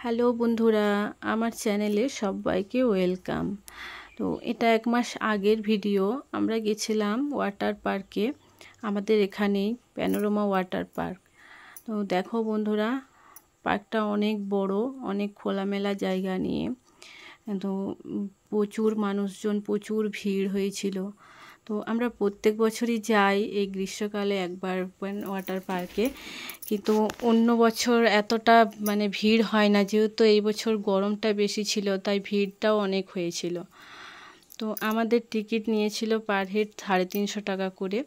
Hello বন্ধুরা, আমার চ্যানেলে সবাইকে ওয়েলকাম। তো এটা 1 মাস আগের ভিডিও। আমরা গেছিলাম ওয়াটার পার্কে, আমাদের এখানেই প্যানোরামা ওয়াটার পার্ক। তো দেখো বন্ধুরা, পার্কটা অনেক বড়, অনেক খোলামেলা জায়গা নিয়ে। তো প্রচুর মানুষজন, প্রচুর ভিড় হয়েছিল। তো আমরা প্রত্যেক বছরই যাই এই গ্রীষ্মকালে একবার ওয়াটার পার্কে, কিন্তু অন্য বছর এতটা ভিড় হয় না, যেহেতু এই বছর গরমটা বেশি ছিল তাই ভিড়টাও অনেক হয়েছিল। তো আমাদের টিকিট নিয়েছিল পার হেড 350 টাকা করে।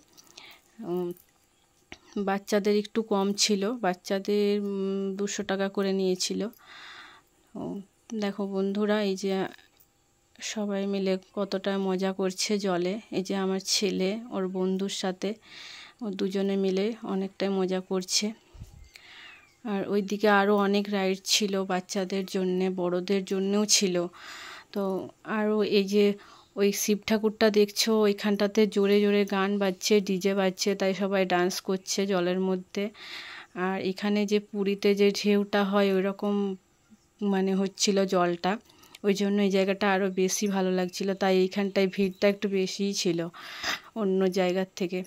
বাচ্চাদের একটু কম ছিল, বাচ্চাদের 200 টাকা করে নিয়েছিল। দেখো বন্ধুরা, এই যে সবাই মিলে কতটা মজা করছে জলে। এই যে আমার ছেলে ওর বন্ধুর সাথে, ও দুজনে মিলে অনেকটাই মজা করছে। আর ওইদিকে আরও অনেক রাইড ছিল, বাচ্চাদের জন্যে, বড়দের জন্যেও ছিল। তো আরও এই যে ওই শিব ঠাকুরটা দেখছো, ওইখানটাতে জোরে জোরে গান বাজছে, ডিজে বাজছে, তাই সবাই ডান্স করছে জলের মধ্যে। আর এখানে যে পুরীতে যে ঢেউটা হয় ওই রকম হচ্ছিল জলটা, ওই জন্য এই জায়গাটা আরও বেশি ভালো লাগছিল। তাই এইখানটায় ভিড়টা একটু বেশিই ছিল অন্য জায়গার থেকে।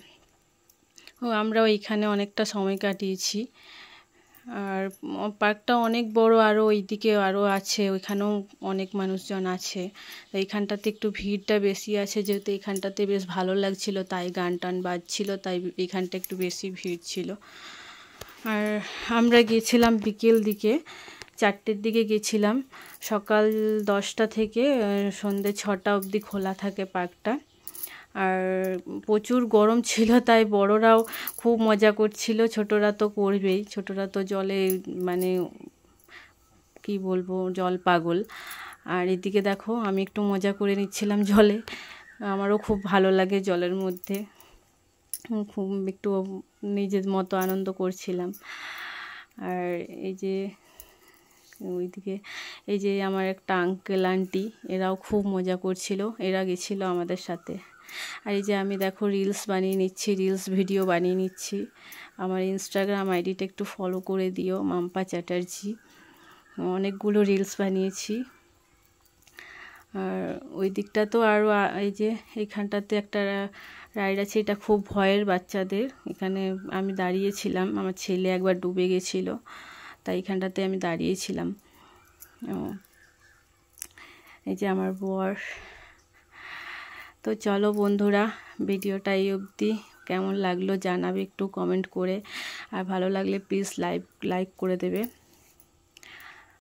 আমরাও এইখানে অনেকটা সময় কাটিয়েছি। আর পার্কটা অনেক বড়, আরও ওইদিকে আরও আছে, ওইখানেও অনেক মানুষজন আছে। এইখানটাতে একটু ভিড়টা বেশি আছে, যেহেতু এইখানটাতে বেশ ভালো লাগছিল, তাই গান টান বাজছিল, তাই এইখানটা একটু বেশি ভিড় ছিল। আর আমরা গেছিলাম বিকেল দিকে, 4টের দিকে গেছিলাম। সকাল 10টা থেকে সন্ধ্যে 6টা অবধি খোলা থাকে পার্কটা। আর প্রচুর গরম ছিল, তাই বড়রাও খুব মজা করছিল, ছোটরা তো করবেই, ছোটরা তো জলে কি বলবো, জল পাগল। আর এদিকে দেখো, আমি একটু মজা করে নিচ্ছিলাম জলে, আমারও খুব ভালো লাগে জলের মধ্যে, খুব একটু নিজের মতো আনন্দ করছিলাম। আর এই যে ওইদিকে এই যে আমার একটা আঙ্কেল আন্টি, এরাও খুব মজা করছিল, এরা গেছিল আমাদের সাথে। আর এই যে আমি দেখো রিলস বানিয়ে নিচ্ছি, রিলস ভিডিও বানিয়ে নিচ্ছি। আমার ইনস্টাগ্রাম আইডিটা একটু ফলো করে দিও, মাম্পা চ্যাটার্জি। অনেকগুলো রিলস বানিয়েছি। আর ওই দিকটা তো আরও, এই যে এইখানটাতে একটা রাইড আছে, এটা খুব ভয়ের বাচ্চাদের। এখানে আমি দাঁড়িয়েছিলাম, আমার ছেলে একবার ডুবে গেছিল, তাই এখানটাতে আমি দাঁড়িয়েছিলাম। এই যে আমার বর। তো চলো বন্ধুরা, ভিডিওটা এই অবধি। কেমন লাগলো জানাবে একটু কমেন্ট করে, আর ভালো লাগলে প্লিজ লাইক করে দেবে।